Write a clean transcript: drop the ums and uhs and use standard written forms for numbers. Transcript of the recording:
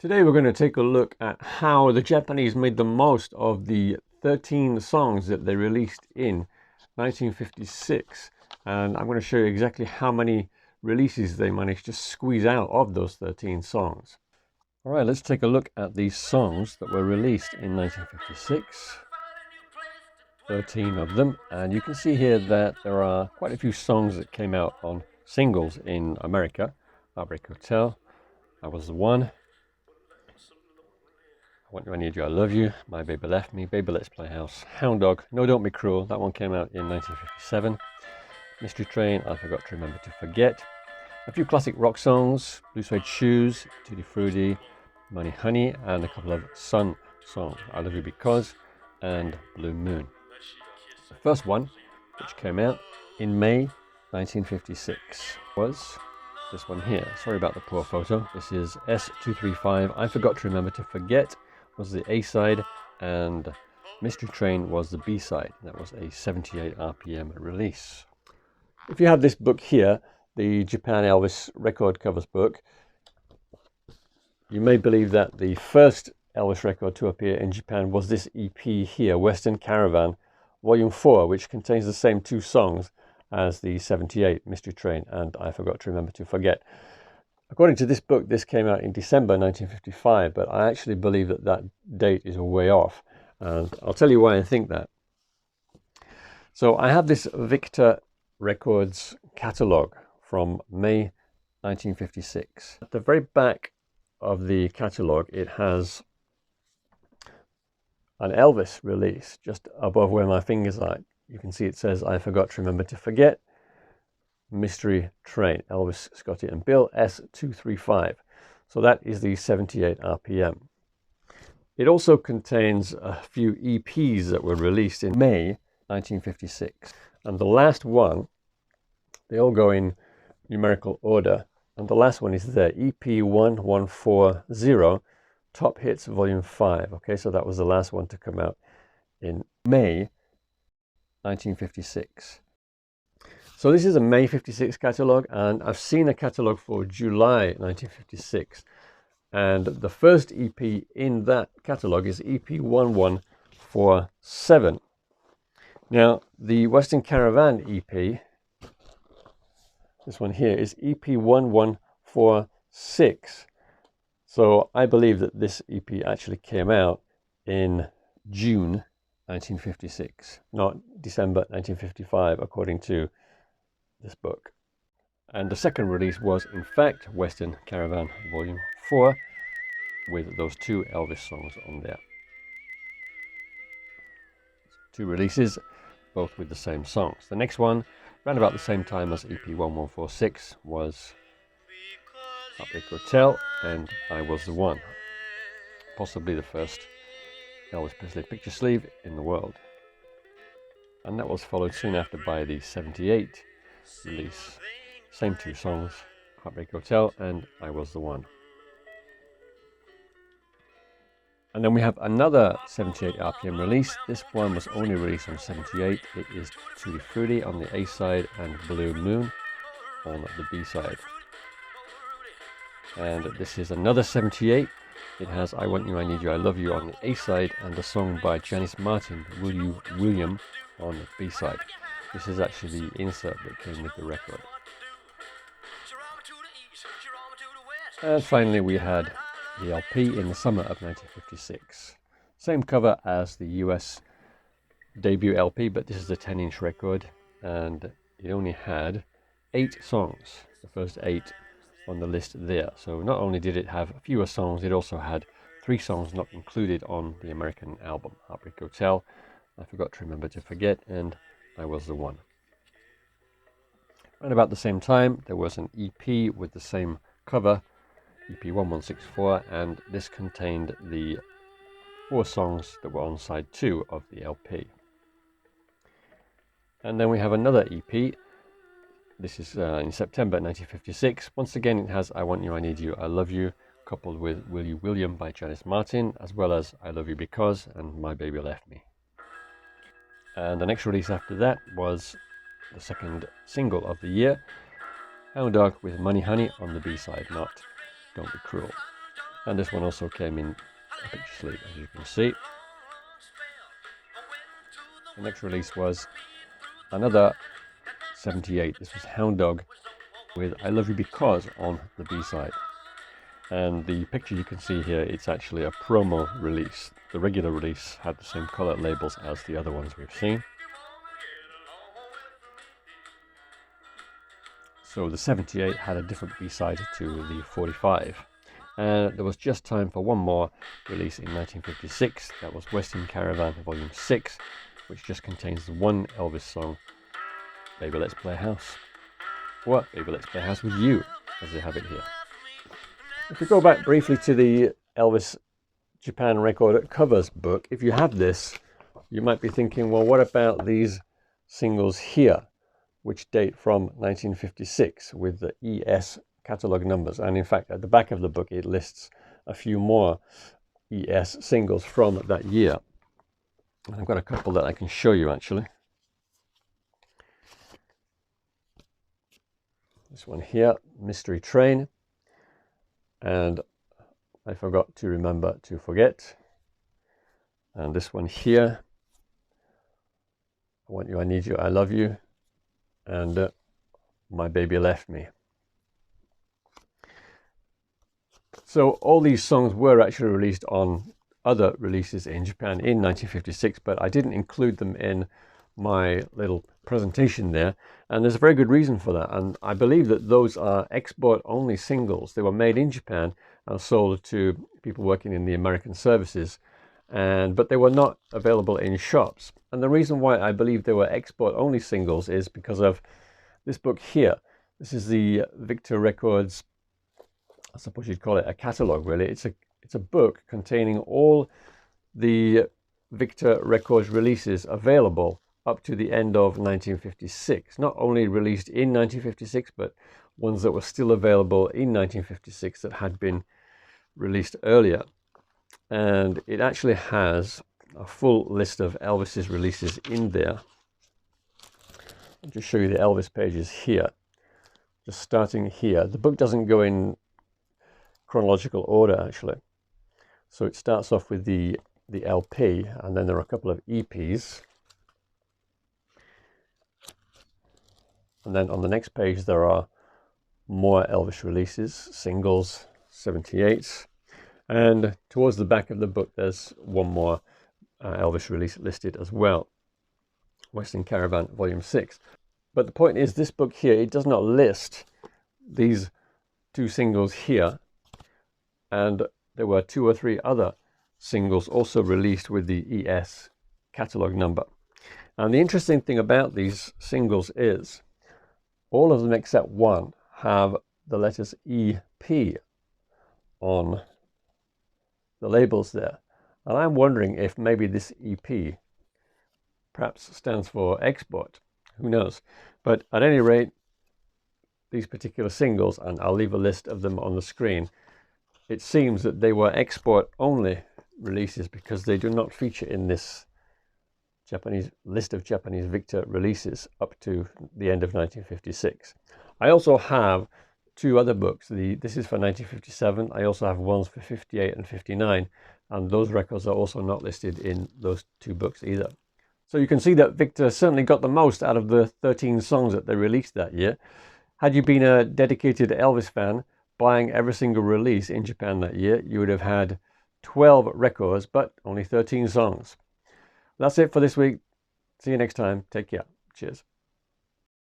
Today we're going to take a look at how the Japanese made the most of the 13 songs that they released in 1956, and I'm going to show you exactly how many releases they managed to squeeze out of those 13 songs. Alright, let's take a look at these songs that were released in 1956. 13 of them, and you can see here that there are quite a few songs that came out on singles in America. Heartbreak Hotel, I Was the One, I Want You, I Need You, I Love You, My Baby Left Me, Baby Let's Play House, Hound Dog, No Don't Be Cruel, that one came out in 1957, Mystery Train, I Forgot to Remember to Forget, a few classic rock songs, Blue Suede Shoes, Tutti Frutti, Money Honey, and a couple of Sun songs, I Love You Because, and Blue Moon. The first one, which came out in May 1956, was this one here. Sorry about the poor photo. This is S235, I Forgot to Remember to Forget, was the A-side, and Mystery Train was the B-side. That was a 78 RPM release. If you have this book here, the Japan Elvis record covers book, you may believe that the first Elvis record to appear in Japan was this EP here, Western Caravan Volume 4, which contains the same two songs as the 78, Mystery Train and I Forgot to Remember to Forget. According to this book, this came out in December 1955, but I actually believe that that date is way off, and I'll tell you why I think that. So I have this Victor Records catalogue from May 1956. At the very back of the catalogue, it has an Elvis release just above where my fingers are. You can see it says I Forgot to Remember to Forget, Mystery Train, Elvis, Scotty and Bill, S235. So that is the 78 RPM. It also contains a few EPs that were released in May 1956. And the last one, they all go in numerical order. And the last one is there, EP 1140, Top Hits Volume 5. Okay, so that was the last one to come out in May 1956. So this is a May 56 catalogue, and I've seen a catalogue for July 1956. And the first EP in that catalogue is EP 1147. Now, the Western Caravan EP, this one here, is EP 1146. So I believe that this EP actually came out in June 1956, not December 1955, according to this book. And the second release was, in fact, Western Caravan Volume 4, with those two Elvis songs on there. Two releases, both with the same songs. The next one, around about the same time as EP 1146, was Heartbreak Hotel and I Was the One, possibly the first Elvis Presley picture sleeve in the world. And that was followed soon after by the 78 release, same two songs, Heartbreak Hotel and I Was the One. And then we have another 78 RPM release. This one was only released on 78. It is Tutti Frutti on the A side and Blue Moon on the B side. And this is another 78. It has I Want You, I Need You, I Love You on the A side, and a song by Janice Martin, Will You William, on the B side. This is actually the insert that came with the record. And finally we had the LP in the summer of 1956. Same cover as the US debut LP, but this is a 10-inch record, and it only had 8 songs, the first 8 on the list there. So not only did it have fewer songs, it also had 3 songs not included on the American album, Heartbreak Hotel, I Forgot to Remember to Forget, and I Was the One. Around about the same time, there was an EP with the same cover, EP 1164, and this contained the 4 songs that were on side 2 of the LP. And then we have another EP. This is in September 1956. Once again, it has I Want You, I Need You, I Love You, coupled with Will You William by Janice Martin, as well as I Love You Because and My Baby Left Me. And the next release after that was the second single of the year, Hound Dog with Money Honey on the B-side, not Don't Be Cruel. And this one also came in a picture sleeve, as you can see. The next release was another 78. This was Hound Dog with I Love You Because on the B-side. And the picture you can see here, it's actually a promo release. The regular release had the same color labels as the other ones we've seen. So the 78 had a different B-side to the 45. And there was just time for one more release in 1956. That was Western Caravan Volume 6, which just contains one Elvis song, Baby Let's Play House. Or Baby Let's Play House with You, as they have it here. If we go back briefly to the Elvis Japan Record Covers book, if you have this, you might be thinking, well, what about these singles here, which date from 1956 with the ES catalog numbers? And in fact, at the back of the book, it lists a few more ES singles from that year. And I've got a couple that I can show you, actually. This one here, Mystery Train, and I Forgot to Remember to Forget. And this one here, I Want You, I Need You, I Love You, and My Baby Left Me. So all these songs were actually released on other releases in Japan in 1956, but I didn't include them in my little presentation there, and there's a very good reason for that. And I believe that those are export only singles. They were made in Japan and sold to people working in the American services, but they were not available in shops. And the reason why I believe they were export only singles is because of this book here. This is the Victor Records, I suppose you'd call it a catalog, really. It's a book containing all the Victor Records releases available up to the end of 1956. Not only released in 1956, but ones that were still available in 1956 that had been released earlier. And it actually has a full list of Elvis's releases in there. I'll just show you the Elvis pages here. Just starting here. The book doesn't go in chronological order, actually. So it starts off with the LP, and then there are a couple of EPs. And then on the next page, there are more Elvis releases, singles, 78s. And towards the back of the book, there's one more Elvis release listed as well. Western Caravan Volume 6. But the point is, this book here, it does not list these two singles here. And there were 2 or 3 other singles also released with the ES catalog number. And the interesting thing about these singles is all of them except one have the letters EP on the labels there. And I'm wondering if maybe this EP perhaps stands for export. Who knows? But at any rate, these particular singles, and I'll leave a list of them on the screen, it seems that they were export only releases because they do not feature in this Japanese list of Japanese Victor releases up to the end of 1956. I also have 2 other books. This is for 1957. I also have ones for 58 and 59, and those records are also not listed in those 2 books either. So you can see that Victor certainly got the most out of the 13 songs that they released that year. Had you been a dedicated Elvis fan, buying every single release in Japan that year, you would have had 12 records, but only 13 songs. That's it for this week. See you next time. Take care. Cheers.